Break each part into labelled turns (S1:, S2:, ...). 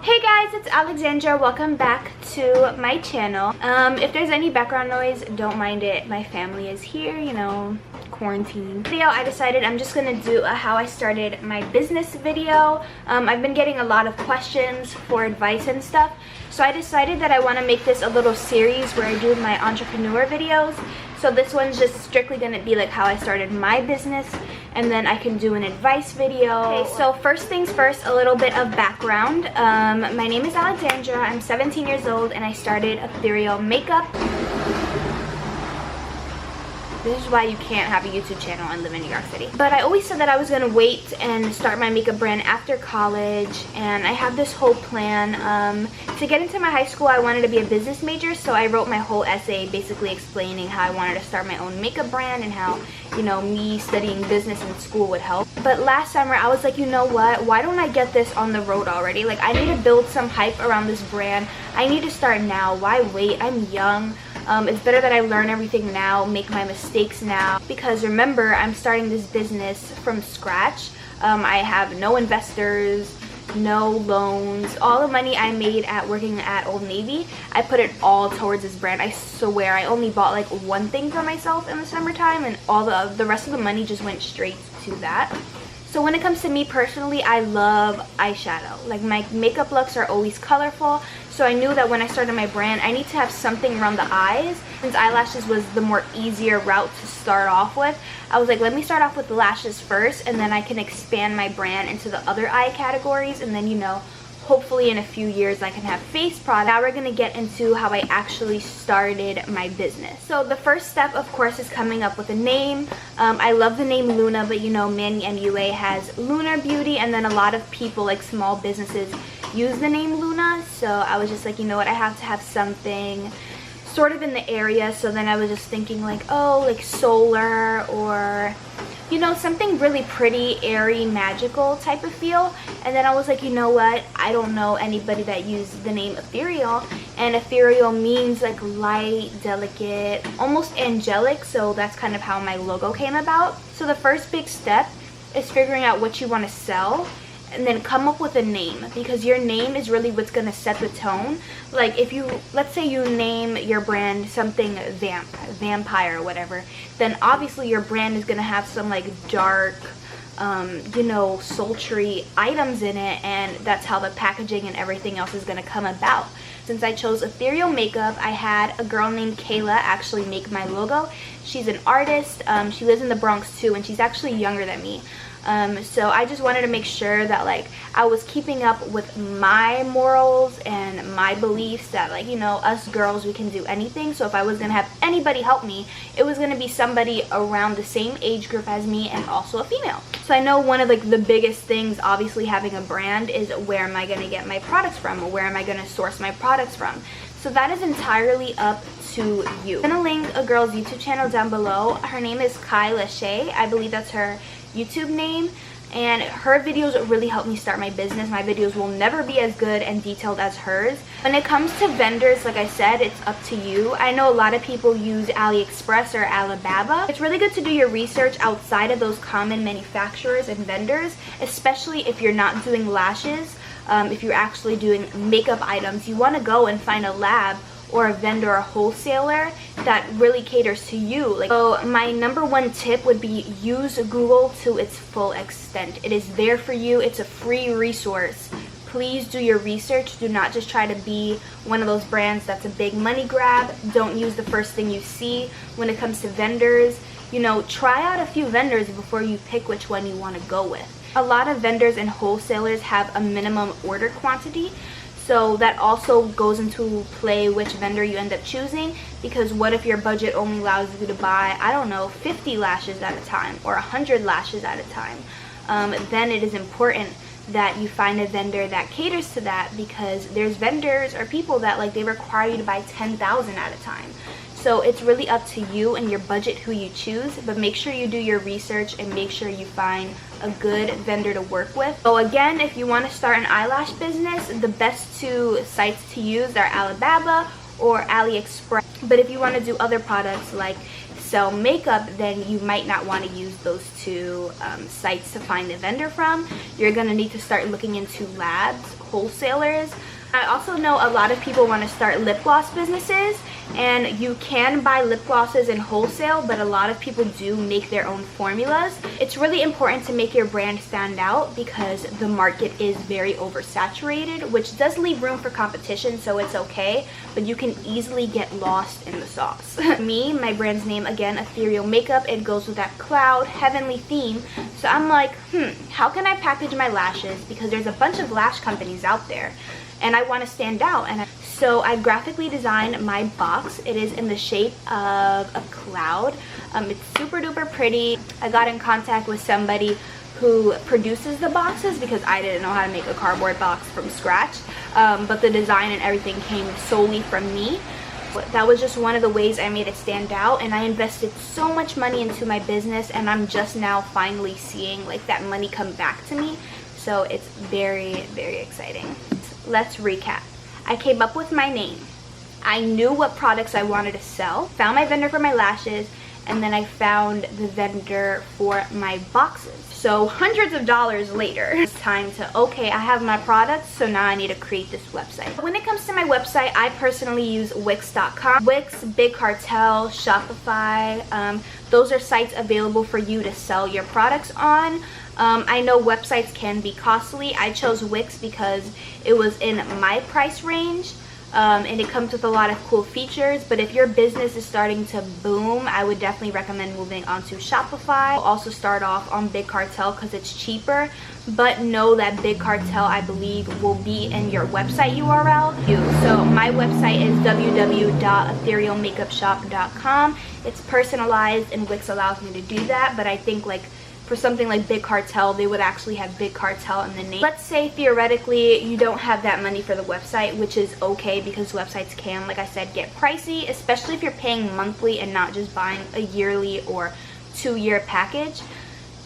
S1: Hey guys, it's Alexandra. Welcome back to my channel. If there's any background noise, don't mind it. My family is here, you know, quarantine. Video, I decided I'm just gonna do a how I started my business video. I've been getting a lot of questions for advice and stuff, so I decided that I want to make this a little series where I do my entrepreneur videos. So this one's just strictly gonna be like how I started my business, and then I can do an advice video. Okay, so first things first, a little bit of background. My name is Alexandra. I'm 17 years old and I started Ethereal Makeup. This is why you can't have a YouTube channel and live in New York City. But I always said that I was gonna wait and start my makeup brand after college, and I have this whole plan. To get into my high school, I wanted to be a business major, so I wrote my whole essay basically explaining how I wanted to start my own makeup brand and how, you know, me studying business in school would help. But last summer, I was like, you know what? Why don't I get this on the road already? Like, I need to build some hype around this brand. I need to start now. Why wait? I'm young. It's better that I learn everything now, make my mistakes now, because remember, I'm starting this business from scratch. I have no investors, no loans. All the money I made at working at Old Navy, I put it all towards this brand. I swear, I only bought like one thing for myself in the summertime, and all the rest of the money just went straight to that. So when it comes to me personally, I love eyeshadow. Like, my makeup looks are always colorful. So I knew that when I started my brand, I need to have something around the eyes. Since eyelashes was the more easier route to start off with, I was like, let me start off with the lashes first, and then I can expand my brand into the other eye categories, and then, you know, hopefully in a few years I can have face products. Now we're gonna get into how I actually started my business. So the first step, of course, is coming up with a name. I love the name Luna, but you know, Manny MUA has Lunar Beauty, and then a lot of people, like small businesses, use the name Luna. So I was just like, you know what, I have to have something sort of in the area. So then I was just thinking like, oh, like solar, or you know, something really pretty, airy, magical type of feel. And then I was like, you know what, I don't know anybody that used the name ethereal, and ethereal means like light, delicate, almost angelic, so that's kind of how my logo came about. So the first big step is figuring out what you want to sell, and then come up with a name, because your name is really what's gonna set the tone. Like, if you, let's say you name your brand something vampire or whatever, then obviously your brand is gonna have some like dark, you know, sultry items in it, and that's how the packaging and everything else is gonna come about. Since I chose Ethereal Makeup, I had a girl named Kayla actually make my logo. She's an artist. She lives in the Bronx too, and she's actually younger than me. So I just wanted to make sure that like I was keeping up with my morals and my beliefs, that like, you know, us girls, we can do anything. So if I was gonna have anybody help me, it was gonna be somebody around the same age group as me, and also a female. So I know one of like the biggest things, obviously, having a brand is, where am I gonna get my products from, or where am I gonna source my products from? So that is entirely up to you. I'm gonna link a girl's YouTube channel down below. Her name is Kai Lachey. I believe that's her YouTube name, and her videos really helped me start my business. My videos will never be as good and detailed as hers. When it comes to vendors, like I said, it's up to you. I know a lot of people use AliExpress or Alibaba. It's really good to do your research outside of those common manufacturers and vendors, especially if you're not doing lashes. If you're actually doing makeup items, you want to go and find a lab or a vendor or a wholesaler that really caters to you. Like, so my number one tip would be, use Google to its full extent. It is there for you. It's a free resource. Please do your research. Do not just try to be one of those brands that's a big money grab. Don't use the first thing you see. When it comes to vendors, you know, try out a few vendors before you pick which one you want to go with. A lot of vendors and wholesalers have a minimum order quantity, so that also goes into play which vendor you end up choosing, because what if your budget only allows you to buy, I don't know, 50 lashes at a time or 100 lashes at a time? Then it is important that you find a vendor that caters to that, because there's vendors or people that like, they require you to buy 10,000 at a time. So it's really up to you and your budget who you choose, but make sure you do your research and make sure you find a good vendor to work with. So again, if you want to start an eyelash business, the best two sites to use are Alibaba or AliExpress. But if you want to do other products like sell makeup, then you might not want to use those two sites to find a vendor from. You're going to need to start looking into labs, wholesalers. I also know a lot of people want to start lip gloss businesses, and you can buy lip glosses in wholesale, but a lot of people do make their own formulas. It's really important to make your brand stand out because the market is very oversaturated, which does leave room for competition, so it's okay, but you can easily get lost in the sauce. Me, my brand's name, again, Ethereal Makeup, it goes with that cloud, heavenly theme, so I'm like, how can I package my lashes? Because there's a bunch of lash companies out there, and I want to stand out. So I graphically designed my box. It is in the shape of a cloud. It's super duper pretty. I got in contact with somebody who produces the boxes because I didn't know how to make a cardboard box from scratch, but the design and everything came solely from me. That was just one of the ways I made it stand out, and I invested so much money into my business, and I'm just now finally seeing like that money come back to me. So it's very, very exciting. Let's recap. I came up with my name. I knew what products I wanted to sell, found my vendor for my lashes, and then I found the vendor for my boxes. So hundreds of dollars later, it's time to, okay, I have my products, so now I need to create this website. When it comes to my website, I personally use Wix.com. Wix, Big Cartel, Shopify, those are sites available for you to sell your products on. I know websites can be costly. I chose Wix because it was in my price range, and it comes with a lot of cool features. But if your business is starting to boom, I would definitely recommend moving on to Shopify. Also start off on Big Cartel because it's cheaper, but know that Big Cartel, I believe, will be in your website URL. So my website is www.etherealmakeupshop.com. It's personalized, and Wix allows me to do that, but I think like for something like Big Cartel, they would actually have Big Cartel in the name. Let's say theoretically you don't have that money for the website, which is okay because websites can, like I said, get pricey, especially if you're paying monthly and not just buying a yearly or 2-year package.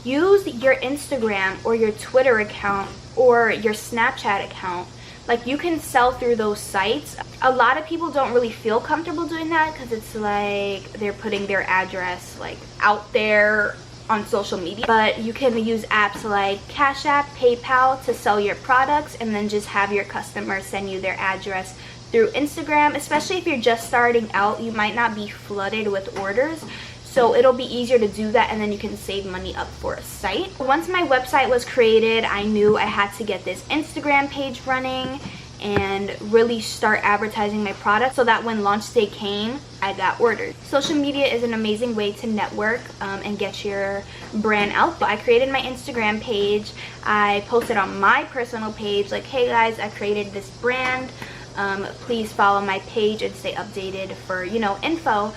S1: Use your Instagram or your Twitter account or your Snapchat account. Like, you can sell through those sites. A lot of people don't really feel comfortable doing that because it's like they're putting their address like out there on social media, but you can use apps like Cash App, PayPal to sell your products, and then just have your customers send you their address through Instagram. Especially if you're just starting out, you might not be flooded with orders, so it'll be easier to do that, and then you can save money up for a site. Once my website was created, I knew I had to get this Instagram page running and really start advertising my product so that when launch day came, I got orders. Social media is an amazing way to network and get your brand out. So I created my Instagram page. I posted on my personal page like, hey guys, I created this brand. Please follow my page and stay updated for, you know, info.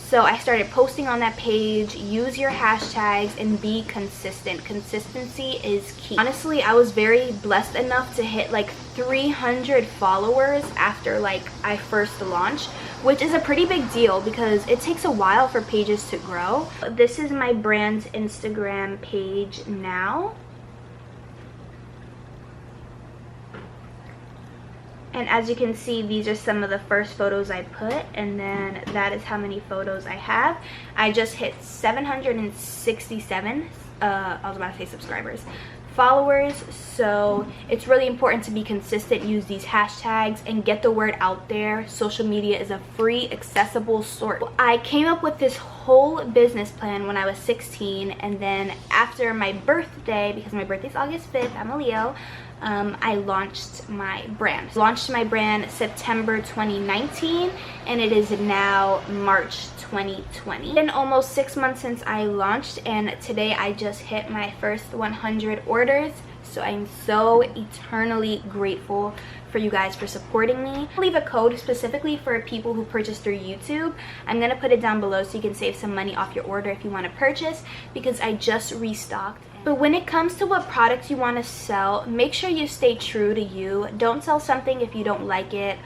S1: So I started posting on that page. Use your hashtags and be consistent. Consistency is key. Honestly, I was very blessed enough to hit like 300 followers after like I first launched, which is a pretty big deal because it takes a while for pages to grow. This is my brand's Instagram page now. And as you can see, these are some of the first photos I put, and then that is how many photos I have. I just hit 767, I was about to say subscribers, followers. So it's really important to be consistent, use these hashtags, and get the word out there. Social media is a free, accessible source. I came up with this whole business plan when I was 16, and then after my birthday, because my birthday's August 5th, I'm a Leo, I launched my brand. Launched my brand September 2019, and it is now March 2020. It's been almost 6 months since I launched, and today I just hit my first 100 orders. So I'm so eternally grateful for you guys for supporting me. I'll leave a code specifically for people who purchase through YouTube. I'm gonna put it down below so you can save some money off your order if you want to purchase, because I just restocked. But when it comes to what products you want to sell, make sure you stay true to you. Don't sell something if you don't like it.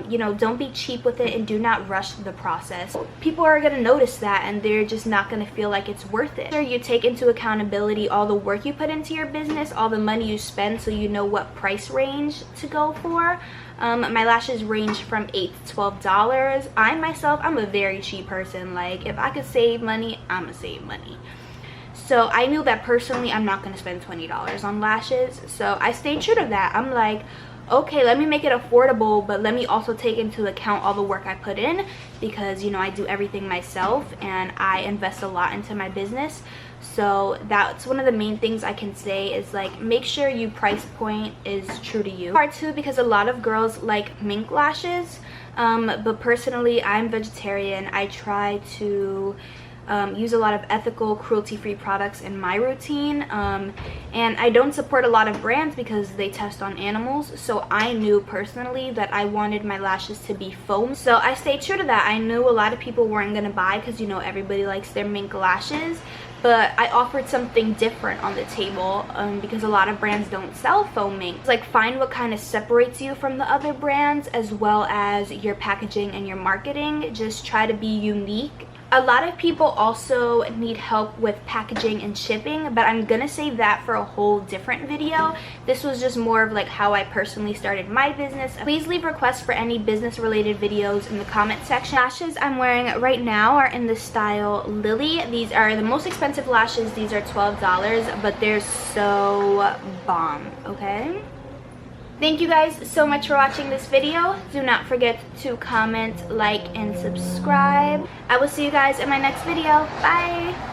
S1: You know, don't be cheap with it, and do not rush the process. People are going to notice that, and they're just not going to feel like it's worth it. You take into accountability all the work you put into your business, all the money you spend, so you know what price range to go for. My lashes range from $8 to $12. I'm a very cheap person. Like, if I could save money, I'm gonna save money. So I knew that personally I'm not going to spend $20 on lashes. So I stayed true to that. I'm like, okay, let me make it affordable, but let me also take into account all the work I put in, because you know I do everything myself and I invest a lot into my business. So that's one of the main things I can say is like, make sure your price point is true to you. Part two, because a lot of girls like mink lashes, but personally I'm vegetarian. I try to use a lot of ethical, cruelty-free products in my routine, and I don't support a lot of brands because they test on animals. So I knew personally that I wanted my lashes to be foam, so I stayed true to that. I knew a lot of people weren't gonna buy because you know everybody likes their mink lashes, but I offered something different on the table, because a lot of brands don't sell foam minks. Like, find what kind of separates you from the other brands, as well as your packaging and your marketing. Just try to be unique. A lot of people also need help with packaging and shipping, but I'm gonna save that for a whole different video. This was just more of like how I personally started my business. Please leave requests for any business related videos in the comment section. Lashes I'm wearing right now are in the style Lily. These are the most expensive lashes. These are $12, but they're so bomb, okay? Thank you guys so much for watching this video. Do not forget to comment, like, and subscribe. I will see you guys in my next video. Bye!